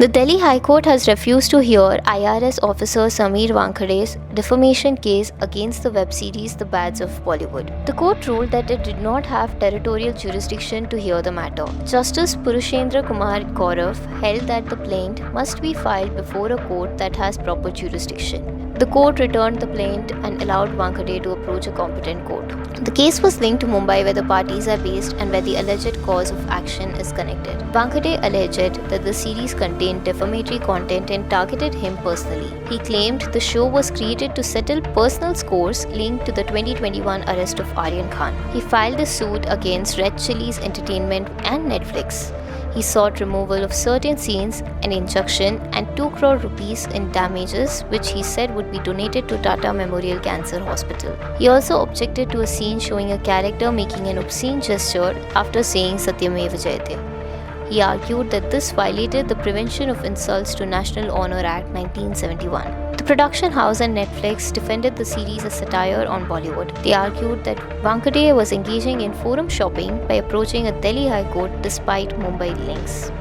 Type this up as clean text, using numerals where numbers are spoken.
The Delhi High Court has refused to hear IRS officer Sameer Wankhede's defamation case against the web series The Bads of Bollywood. The court ruled that it did not have territorial jurisdiction to hear the matter. Justice Purushendra Kumar Gaurav held that the plaint must be filed before a court that has proper jurisdiction. The court returned the plaint and allowed Wankhede to approach a competent court. The case was linked to Mumbai, where the parties are based and where the alleged cause of action is connected. Wankhede alleged that the series contained defamatory content and targeted him personally. He claimed the show was created to settle personal scores linked to the 2021 arrest of Aryan Khan. He filed a suit against Red Chillies Entertainment and Netflix. He sought removal of certain scenes, an injunction, and 2 crore rupees in damages, which he said would be donated to Tata Memorial Cancer Hospital. He also objected to a scene showing a character making an obscene gesture after saying Satyameva Jayate. He argued that this violated the Prevention of Insults to National Honor Act 1971. The production house and Netflix defended the series as satire on Bollywood. They argued that Wankhede was engaging in forum shopping by approaching a Delhi High Court despite Mumbai links.